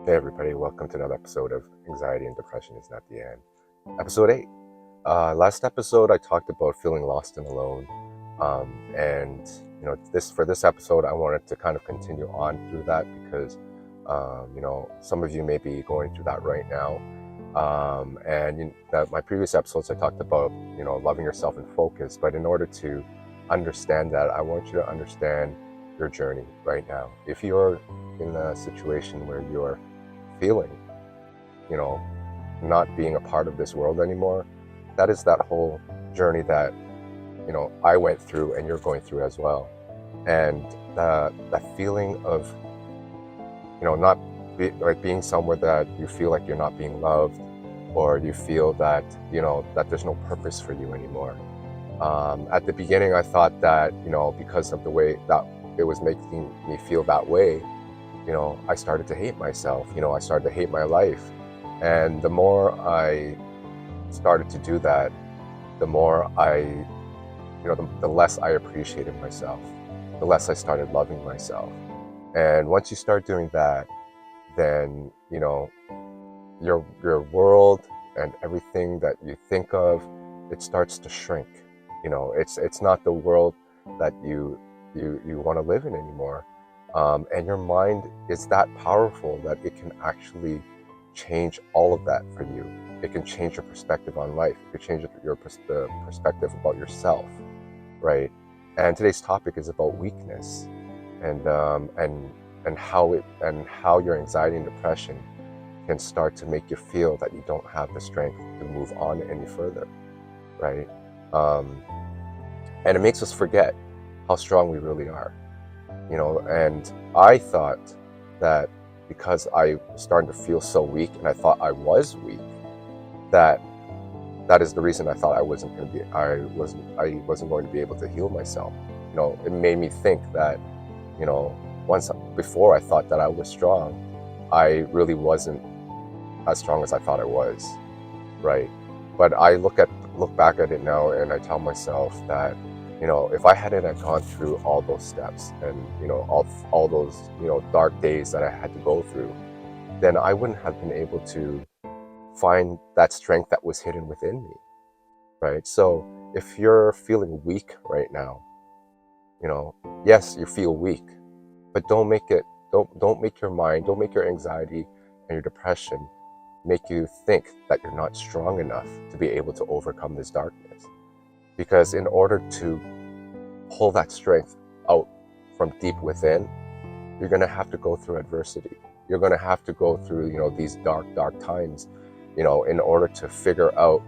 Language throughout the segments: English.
Hey everybody, welcome to another episode of Anxiety and Depression is Not the End. Episode 8. Last episode I talked about feeling lost and alone. And for this episode I wanted to kind of continue on through that because some of you may be going through that right now. My previous episodes I talked about loving yourself and focus, but in order to understand that, I want you to understand your journey right now. If you're in a situation where you're feeling, not being a part of this world anymore, that is that whole journey that, I went through and you're going through as well. And that feeling of, not being somewhere that you feel like you're not being loved, or you feel that, that there's no purpose for you anymore. At the beginning, I thought that, because of the way that it was making me feel that way, I started to hate myself. I started to hate my life. And the more I started to do that, the more the less I appreciated myself, the less I started loving myself. And once you start doing that, then, your world and everything that you think of, it starts to shrink. It's not the world that you want to live in anymore. And your mind is that powerful that it can actually change all of that for you. It can change your perspective on life. It can change the perspective about yourself, right? And today's topic is about weakness, and how your anxiety and depression can start to make you feel that you don't have the strength to move on any further, right? And it makes us forget how strong we really are. And I thought that because I was starting to feel so weak, and I thought I was weak, that is the reason I thought I wasn't going to be able to heal myself. It made me think that, once before I thought that I was strong, I really wasn't as strong as I thought I was, right? But I look back at it now, and I tell myself that, if I hadn't gone through all those steps and, all those, dark days that I had to go through, then I wouldn't have been able to find that strength that was hidden within me, right? So if you're feeling weak right now, yes, you feel weak, but don't make your mind, don't make your anxiety and your depression make you think that you're not strong enough to be able to overcome this darkness. Because in order to pull that strength out from deep within, you're going to have to go through adversity. You're going to have to go through, these dark times, in order to figure out,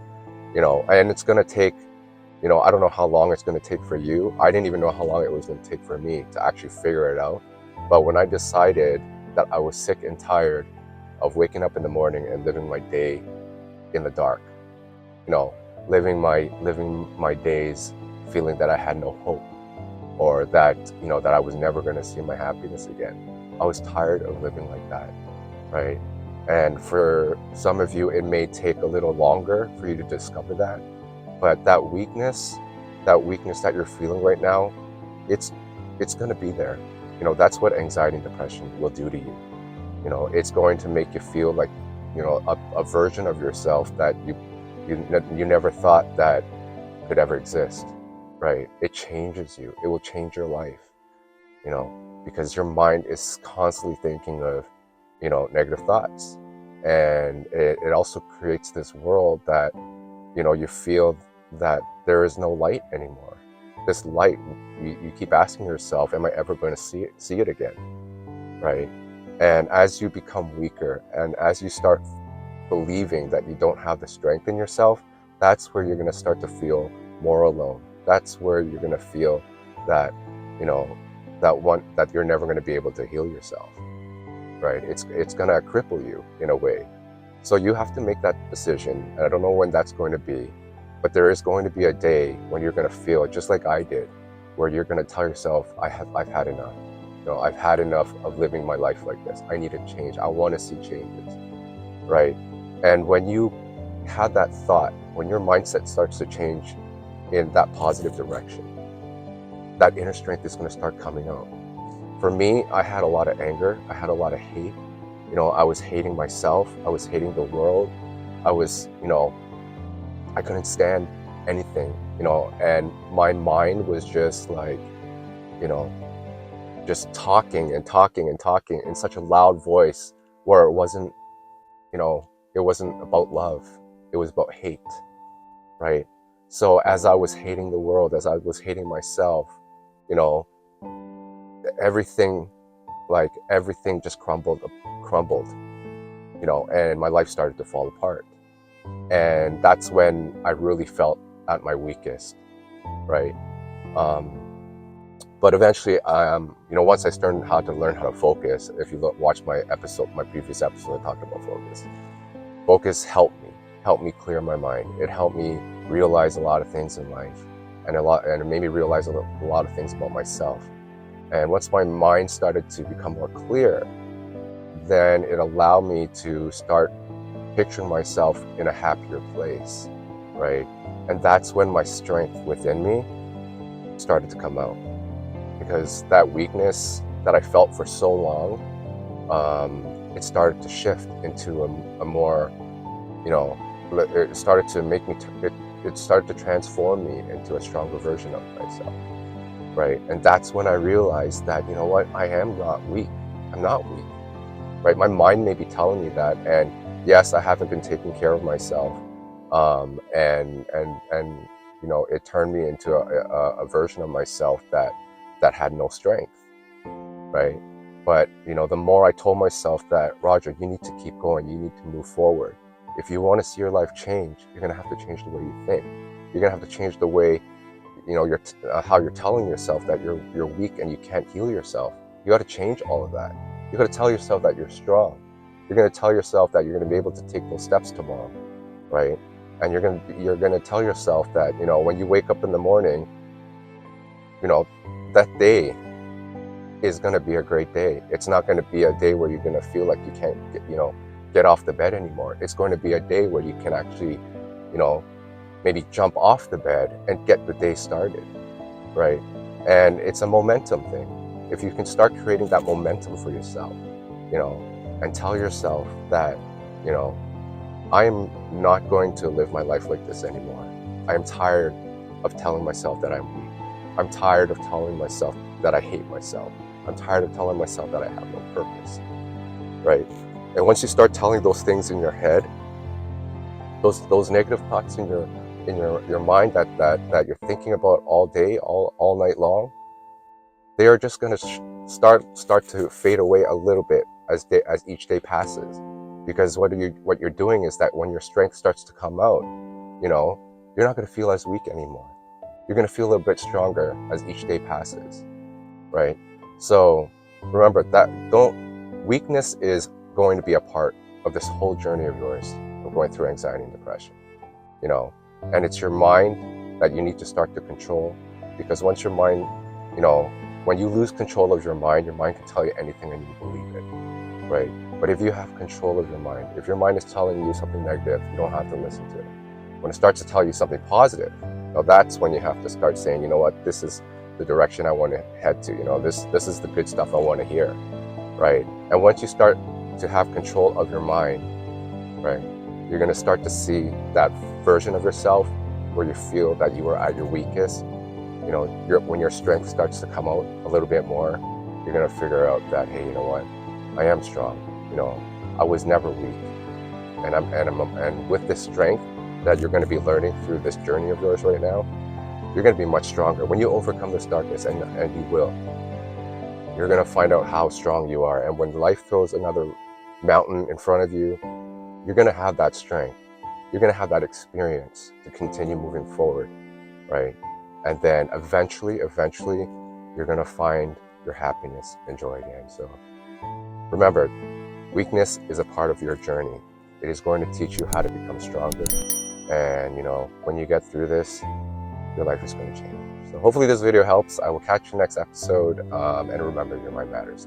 and it's going to take, I don't know how long it's going to take for you. I didn't even know how long it was going to take for me to actually figure it out. But when I decided that I was sick and tired of waking up in the morning and living my day in the dark, living my days feeling that I had no hope, or that that I was never going to see my happiness again. I was tired of living like that, right? And for some of you, it may take a little longer for you to discover that, but that weakness that you're feeling right now, it's going to be there. That's what anxiety and depression will do to you. It's going to make you feel like, a version of yourself that you never thought that could ever exist, right? It changes you. It will change your life, because your mind is constantly thinking of, negative thoughts. And it also creates this world that, you feel that there is no light anymore. This light, you keep asking yourself, am I ever going to see it again, right? And as you become weaker, and as you start believing that you don't have the strength in yourself, that's where you're going to start to feel more alone. That's where you're going to feel that, that you're never going to be able to heal yourself, right? It's going to cripple you in a way. So you have to make that decision. And I don't know when that's going to be, but there is going to be a day when you're going to feel just like I did, where you're going to tell yourself, I've had enough. I've had enough of living my life like this. I need to change. I want to see changes, right? And when you have that thought, when your mindset starts to change in that positive direction, that inner strength is going to start coming out. For me, I had a lot of anger. I had a lot of hate. You know, I was hating myself. I was hating the world. I was, you know, I couldn't stand anything, you know, and my mind was just like, you know, just talking and talking and talking in such a loud voice where it wasn't, you know, it wasn't about love. It was about hate, right? So as I was hating the world, as I was hating myself, you know, everything, like everything just crumbled, you know, and my life started to fall apart. And that's when I really felt at my weakest, right? Um, but eventually, you know, once I learned how to focus, if you watch my previous episode, I talked about focus. Focus helped me clear my mind. It helped me realize a lot of things in life, and it made me realize a lot of things about myself. And once my mind started to become more clear, then it allowed me to start picturing myself in a happier place, right? And that's when my strength within me started to come out, because that weakness that I felt for so long, it started to shift into a more, you know, it started to make me, it started to transform me into a stronger version of myself, right? And that's when I realized that, you know what, I am not weak. I'm not weak, right? My mind may be telling me that, and yes, I haven't been taking care of myself, and you know, it turned me into a version of myself that had no strength, right? But you know, the more I told myself that, Roger, you need to keep going, you need to move forward. If you want to see your life change, you're gonna have to change the way you think. You're gonna have to change the way, you know, how you're telling yourself that you're weak and you can't heal yourself. You got to change all of that. You got to tell yourself that you're strong. You're going to tell yourself that you're going to be able to take those steps tomorrow, right? And you're going to tell yourself that, you know, when you wake up in the morning, you know, that day is going to be a great day. It's not going to be a day where you're going to feel like you can't get off the bed anymore. It's going to be a day where you can actually, you know, maybe jump off the bed and get the day started, right? And it's a momentum thing. If you can start creating that momentum for yourself, you know, and tell yourself that, you know, I'm not going to live my life like this anymore. I'm tired of telling myself that I'm weak. I'm tired of telling myself that I hate myself. I'm tired of telling myself that I have no purpose, right? And once you start telling those things in your head, those negative thoughts in your mind that you're thinking about all day, all night long, they are just going to start to fade away a little bit as each day passes. Because what you're doing is that when your strength starts to come out, you know, you're not going to feel as weak anymore. You're going to feel a little bit stronger as each day passes, right? So remember that weakness is going to be a part of this whole journey of yours of going through anxiety and depression, you know, and it's your mind that you need to start to control, because once your mind, you know, when you lose control of your mind can tell you anything and you believe it, right? But if you have control of your mind, if your mind is telling you something negative, you don't have to listen to it. When it starts to tell you something positive, now that's when you have to start saying, you know what, this is the direction I want to head to, you know, this is the good stuff I want to hear, right? And once you start to have control of your mind, right, you're going to start to see that version of yourself where you feel that you are at your weakest. You know, when your strength starts to come out a little bit more, you're going to figure out that, hey, you know what, I am strong. You know, I was never weak, and with this strength that you're going to be learning through this journey of yours right now, you're going to be much stronger. When you overcome this darkness, and you will, you're going to find out how strong you are. And when life throws another mountain in front of you, you're going to have that strength. You're going to have that experience to continue moving forward, right? And then eventually, you're going to find your happiness and joy again. So remember, weakness is a part of your journey. It is going to teach you how to become stronger. And, you know, when you get through this, your life is going to change. So hopefully this video helps. I will catch you next episode. And remember, your mind matters.